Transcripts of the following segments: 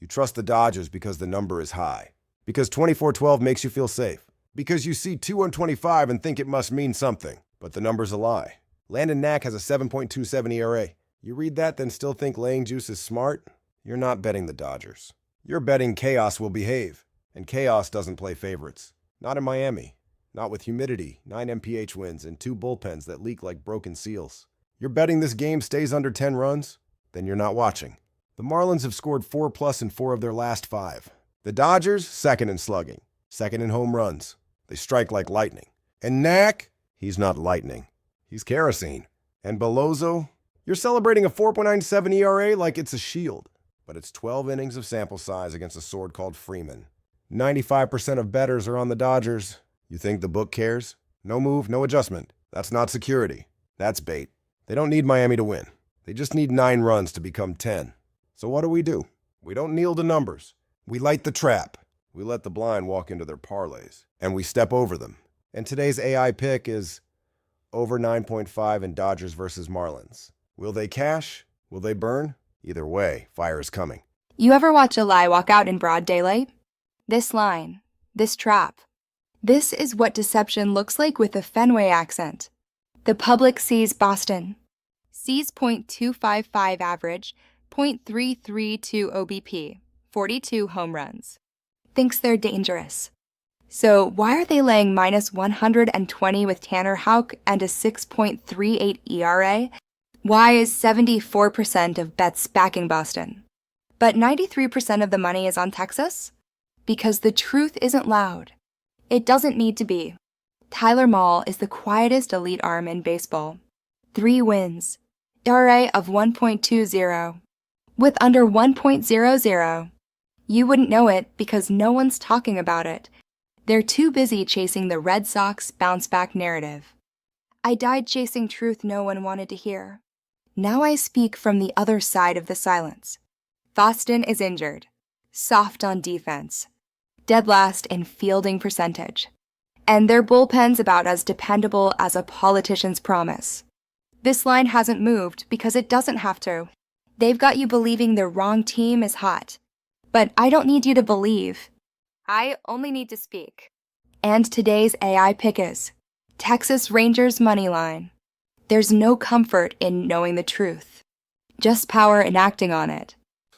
You trust the Dodgers because the number is high. Because 24-12 makes you feel safe. Because you see 2-25 and think it must mean something. But the number's a lie. Landon Knack has a 7.27 ERA. You read that, then still think laying juice is smart? You're not betting the Dodgers. You're betting chaos will behave. And chaos doesn't play favorites. Not in Miami. Not with humidity, 9 mph winds, and 2 bullpens that leak like broken seals. You're betting this game stays under 10 runs? Then you're not watching. The Marlins have scored 4+ in 4 of their last 5. The Dodgers, second in slugging, second in home runs. They strike like lightning. And Knack, he's not lightning. He's kerosene. And Bellozo, you're celebrating a 4.97 ERA like it's a shield. But it's 12 innings of sample size against a sword called Freeman. 95% of bettors are on the Dodgers. You think the book cares? No move, no adjustment. That's not security. That's bait. They don't need Miami to win. They just need 9 runs to become 10. So what do? We don't kneel to numbers. We light the trap. We let the blind walk into their parlays. And we step over them. And today's AI pick is over 9.5 in Dodgers versus Marlins. Will they cash? Will they burn? Either way, fire is coming. You ever watch a lie walk out in broad daylight? This line, this trap. This is what deception looks like with a Fenway accent. The public sees Boston, sees .255 average, .332 OBP, 42 home runs. Thinks they're dangerous. So why are they laying -120 with Tanner Houck and a 6.38 ERA? Why is 74% of bets backing Boston? But 93% of the money is on Texas? Because the truth isn't loud. It doesn't need to be. Tyler Mahle is the quietest elite arm in baseball. 3 wins. ERA of 1.20. With under 1.00. You wouldn't know it because no one's talking about it. They're too busy chasing the Red Sox bounce-back narrative. I died chasing truth no one wanted to hear. Now I speak from the other side of the silence. Boston is injured. Soft on defense. Dead last in fielding percentage. And their bullpen's about as dependable as a politician's promise. This line hasn't moved because it doesn't have to. They've got you believing the wrong team is hot. But I don't need you to believe. I only need to speak. And today's AI pick is Texas Rangers moneyline. There's no comfort in knowing the truth. Just power in acting on it.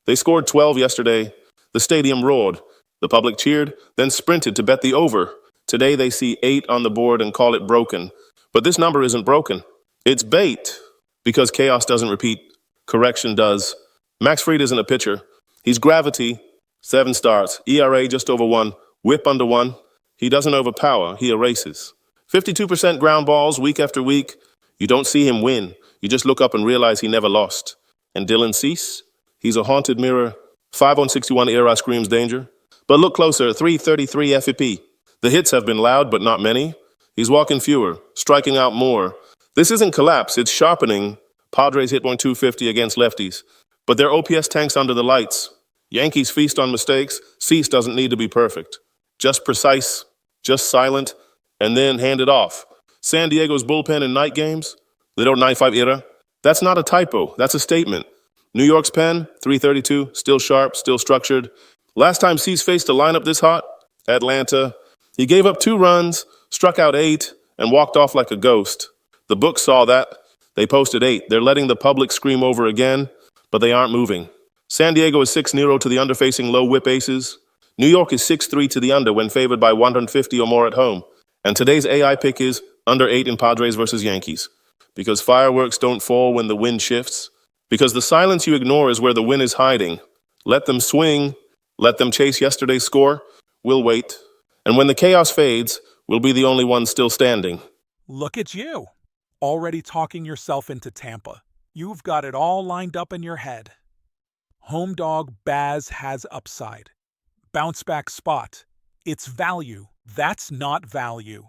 They scored 12 yesterday. The stadium roared. The public cheered, then sprinted to bet the over. Today they see 8 on the board and call it broken. But this number isn't broken. It's bait. Because chaos doesn't repeat. Correction does. Max Fried isn't a pitcher. He's gravity. 7 starts. ERA just over 1. Whip under 1. He doesn't overpower. He erases. 52% ground balls week after week. You don't see him win. You just look up and realize he never lost. And Dylan Cease? He's a haunted mirror. 5 on 61 ERA screams danger. But look closer, 333 FEP. The hits have been loud, but not many. He's walking fewer, striking out more. This isn't collapse, it's sharpening. Padres hit .250 against lefties. But their OPS tanks under the lights. Yankees feast on mistakes. Cease doesn't need to be perfect. Just precise, just silent, and then hand it off. San Diego's bullpen in night games, they don't 95 ERA. That's not a typo, that's a statement. New York's pen, 332, still sharp, still structured. Last time Cease faced a lineup this hot, Atlanta, he gave up 2 runs, struck out 8, and walked off like a ghost. The book saw that. They posted 8. They're letting the public scream over again, but they aren't moving. San Diego is 6-0 to the under-facing low whip aces. New York is 6-3 to the under when favored by 150 or more at home. And today's AI pick is under 8 in Padres versus Yankees. Because fireworks don't fall when the wind shifts. Because the silence you ignore is where the win is hiding. Let them swing. Let them chase yesterday's score. We'll wait. And when the chaos fades, we'll be the only ones still standing. Look at you, already talking yourself into Tampa. You've got it all lined up in your head. Home dog Baz has upside. Bounce back spot. It's value. That's not value.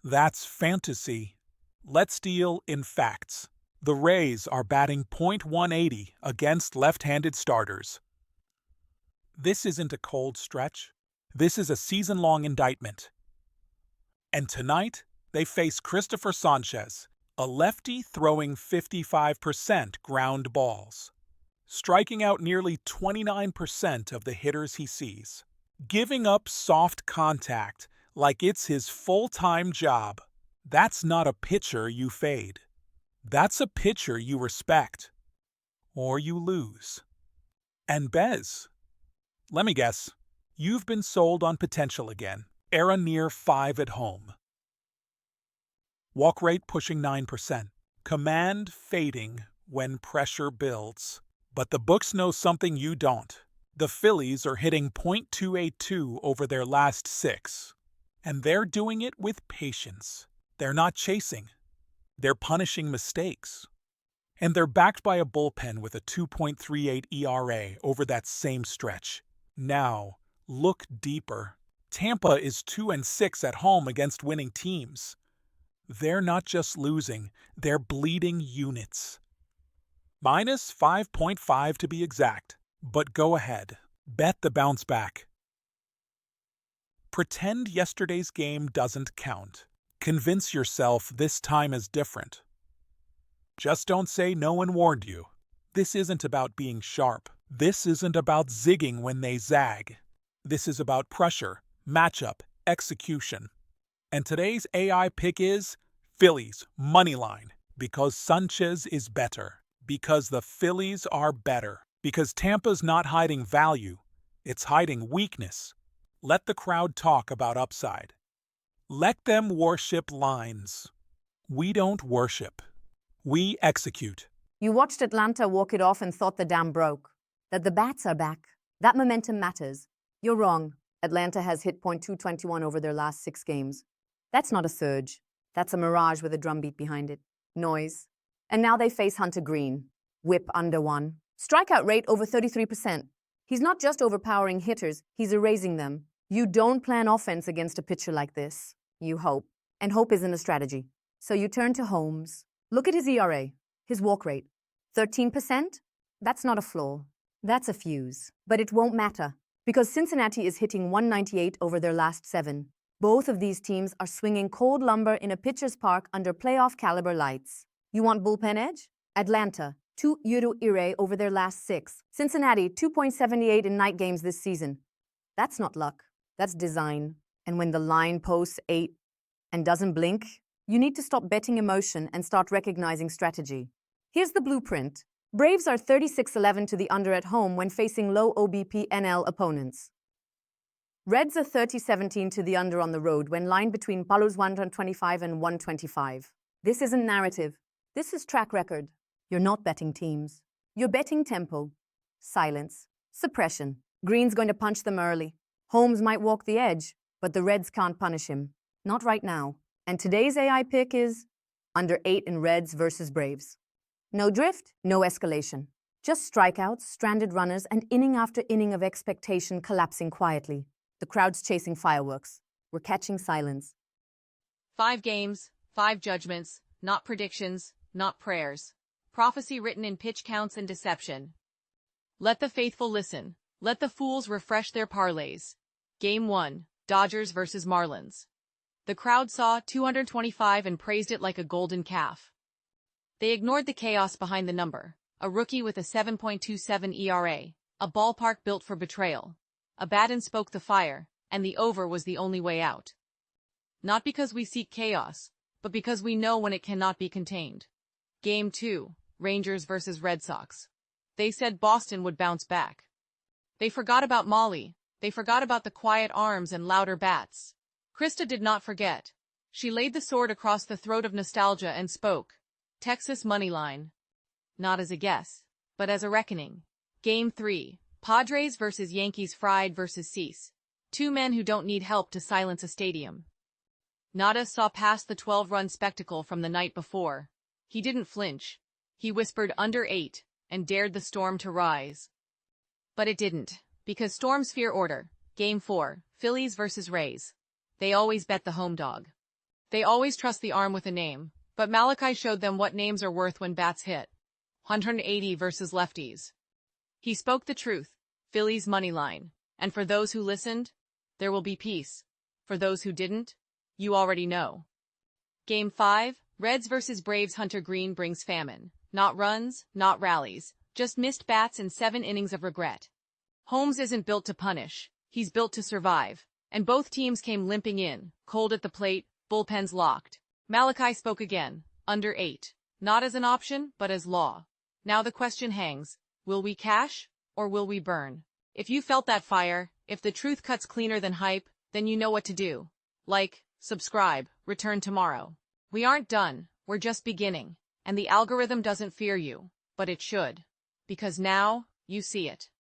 That's fantasy. Let's deal in facts. The Rays are batting .180 against left-handed starters. This isn't a cold stretch. This is a season-long indictment. And tonight, they face Christopher Sanchez, a lefty throwing 55% ground balls. striking out nearly 29% of the hitters he sees, giving up soft contact like it's his full-time job. That's not a pitcher you fade. That's a pitcher you respect. Or you lose. And Bez, let me guess, you've been sold on potential again. Era near 5 at home. Walk rate pushing 9%. Command fading when pressure builds. But the books know something you don't. The Phillies are hitting .282 over their last 6. And they're doing it with patience. They're not chasing. They're punishing mistakes. And they're backed by a bullpen with a 2.38 ERA over that same stretch. Now, look deeper. Tampa is 2-6 at home against winning teams. They're not just losing, they're bleeding units. Minus 5.5 to be exact. But go ahead. Bet the bounce back. Pretend yesterday's game doesn't count. Convince yourself this time is different. Just don't say no one warned you. This isn't about being sharp. This isn't about zigging when they zag. This is about pressure, matchup, execution. And today's AI pick is Phillies moneyline, because Sanchez is better, because the Phillies are better, because Tampa's not hiding value, it's hiding weakness. Let the crowd talk about upside. Let them worship lines. We don't worship. We execute. You watched Atlanta walk it off and thought the dam broke. That the bats are back. That momentum matters. You're wrong. Atlanta has hit .221 over their last 6 games. That's not a surge. That's a mirage with a drumbeat behind it. Noise. And now they face Hunter Green. Whip under 1. Strikeout rate over 33%. He's not just overpowering hitters, he's erasing them. You don't plan offense against a pitcher like this. You hope. And hope isn't a strategy. So you turn to Holmes. Look at his ERA, his walk rate. 13%? That's not a flaw. That's a fuse. But it won't matter, because Cincinnati is hitting .198 over their last 7. Both of these teams are swinging cold lumber in a pitcher's park under playoff-caliber lights. You want bullpen edge? Atlanta, 2 euro ERA over their last 6. Cincinnati, 2.78 in night games this season. That's not luck. That's design. And when the line posts 8 and doesn't blink, you need to stop betting emotion and start recognizing strategy. Here's the blueprint. Braves are 36-11 to the under at home when facing low OBP NL opponents. Reds are 30-17 to the under on the road when lined between Palos 125 and 125. This isn't narrative. This is track record. You're not betting teams. You're betting tempo. Silence. Suppression. Green's going to punch them early. Holmes might walk the edge, but the Reds can't punish him. Not right now. And today's AI pick is under 8 in Reds versus Braves. No drift, no escalation. Just strikeouts, stranded runners, and inning after inning of expectation collapsing quietly. The crowd's chasing fireworks. We're catching silence. 5 games, 5 judgments, not predictions, not prayers. Prophecy written in pitch counts and deception. Let the faithful listen. Let the fools refresh their parlays. Game 1, Dodgers versus Marlins. The crowd saw 225 and praised it like a golden calf. They ignored the chaos behind the number, a rookie with a 7.27 ERA, a ballpark built for betrayal. A Batten spoke the fire, and the over was the only way out. Not because we seek chaos, but because we know when it cannot be contained. Game 2, Rangers versus Red Sox. They said Boston would bounce back. They forgot about Molly. They forgot about the quiet arms and louder bats. Krista did not forget. She laid the sword across the throat of nostalgia and spoke. Texas moneyline. Not as a guess, but as a reckoning. Game 3, Padres versus Yankees. Fried versus Cease. 2 men who don't need help to silence a stadium. Nada saw past the 12-run spectacle from the night before. He didn't flinch. He whispered under 8 and dared the storm to rise. But it didn't, because storms fear order. Game 4, Phillies versus Rays. They always bet the home dog. They always trust the arm with a name, but Malachi showed them what names are worth when bats hit. 180 versus lefties. He spoke the truth. Phillies money line. And for those who listened, there will be peace. For those who didn't, you already know. Game 5, Reds versus Braves. Hunter Green brings famine. Not runs, not rallies, Just missed bats and 7 innings of regret. Holmes isn't built to punish. He's built to survive. And both teams came limping in, cold at the plate, bullpens locked. Malachi spoke again, under 8. Not as an option, but as law. Now the question hangs, will we cash, or will we burn? If you felt that fire, if the truth cuts cleaner than hype, then you know what to do. Like, subscribe, return tomorrow. We aren't done, we're just beginning. And the algorithm doesn't fear you, but it should. Because now, you see it.